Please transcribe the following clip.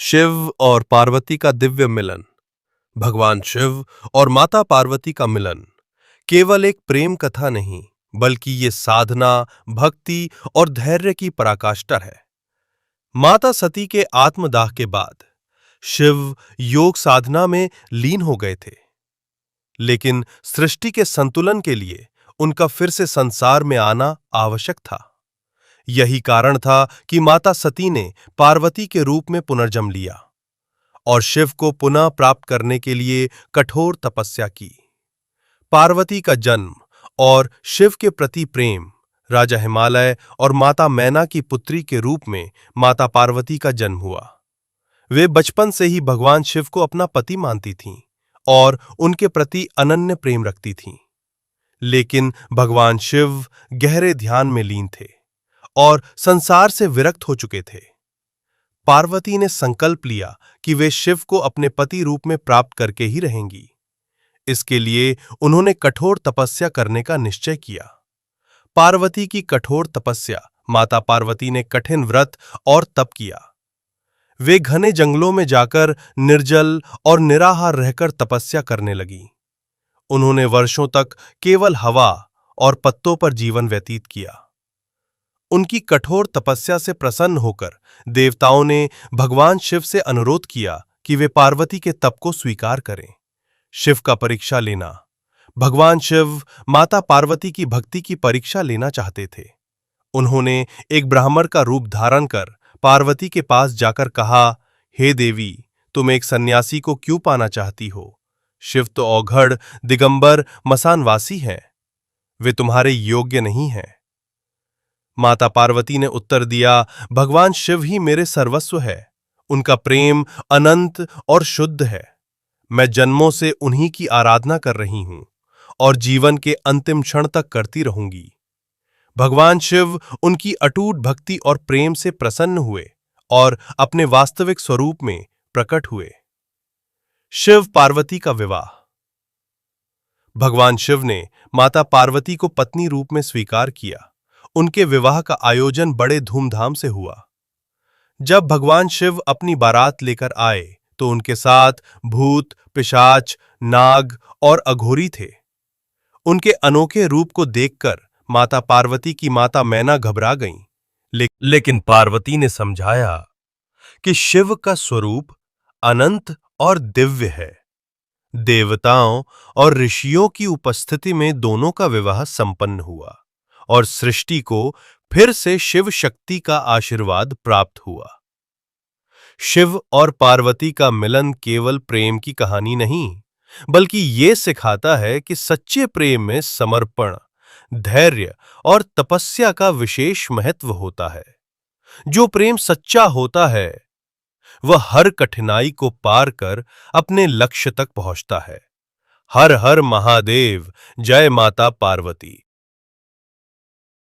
शिव और पार्वती का दिव्य मिलन। भगवान शिव और माता पार्वती का मिलन केवल एक प्रेम कथा नहीं, बल्कि ये साधना, भक्ति और धैर्य की पराकाष्ठा है। माता सती के आत्मदाह के बाद शिव योग साधना में लीन हो गए थे, लेकिन सृष्टि के संतुलन के लिए उनका फिर से संसार में आना आवश्यक था। यही कारण था कि माता सती ने पार्वती के रूप में पुनर्जन्म लिया और शिव को पुनः प्राप्त करने के लिए कठोर तपस्या की। पार्वती का जन्म और शिव के प्रति प्रेम, राजा हिमालय और माता मैना की पुत्री के रूप में माता पार्वती का जन्म हुआ। वे बचपन से ही भगवान शिव को अपना पति मानती थीं और उनके प्रति अनन्य प्रेम रखती थीं। लेकिन भगवान शिव गहरे ध्यान में लीन थे और संसार से विरक्त हो चुके थे। पार्वती ने संकल्प लिया कि वे शिव को अपने पति रूप में प्राप्त करके ही रहेंगी। इसके लिए उन्होंने कठोर तपस्या करने का निश्चय किया। पार्वती की कठोर तपस्या, माता पार्वती ने कठिन व्रत और तप किया। वे घने जंगलों में जाकर निर्जल और निराहार रहकर तपस्या करने लगी। उन्होंने वर्षों तक केवल हवा और पत्तों पर जीवन व्यतीत किया। उनकी कठोर तपस्या से प्रसन्न होकर देवताओं ने भगवान शिव से अनुरोध किया कि वे पार्वती के तप को स्वीकार करें। शिव का परीक्षा लेना। भगवान शिव माता पार्वती की भक्ति की परीक्षा लेना चाहते थे। उन्होंने एक ब्राह्मण का रूप धारण कर पार्वती के पास जाकर कहा, हे देवी, तुम एक सन्यासी को क्यों पाना चाहती हो? शिव तो औघड़, दिगंबर, मसानवासी हैं। वे तुम्हारे योग्य नहीं हैं। माता पार्वती ने उत्तर दिया, भगवान शिव ही मेरे सर्वस्व है। उनका प्रेम अनंत और शुद्ध है। मैं जन्मों से उन्हीं की आराधना कर रही हूं और जीवन के अंतिम क्षण तक करती रहूंगी। भगवान शिव उनकी अटूट भक्ति और प्रेम से प्रसन्न हुए और अपने वास्तविक स्वरूप में प्रकट हुए। शिव पार्वती का विवाह। भगवान शिव ने माता पार्वती को पत्नी रूप में स्वीकार किया। उनके विवाह का आयोजन बड़े धूमधाम से हुआ। जब भगवान शिव अपनी बारात लेकर आए तो उनके साथ भूत, पिशाच, नाग और अघोरी थे। उनके अनोखे रूप को देखकर माता पार्वती की माता मैना घबरा गईं। लेकिन पार्वती ने समझाया कि शिव का स्वरूप अनंत और दिव्य है। देवताओं और ऋषियों की उपस्थिति में दोनों का विवाह संपन्न हुआ और सृष्टि को फिर से शिव शक्ति का आशीर्वाद प्राप्त हुआ। शिव और पार्वती का मिलन केवल प्रेम की कहानी नहीं, बल्कि ये सिखाता है कि सच्चे प्रेम में समर्पण, धैर्य और तपस्या का विशेष महत्व होता है। जो प्रेम सच्चा होता है, वह हर कठिनाई को पार कर अपने लक्ष्य तक पहुंचता है। हर हर महादेव। जय माता पार्वती।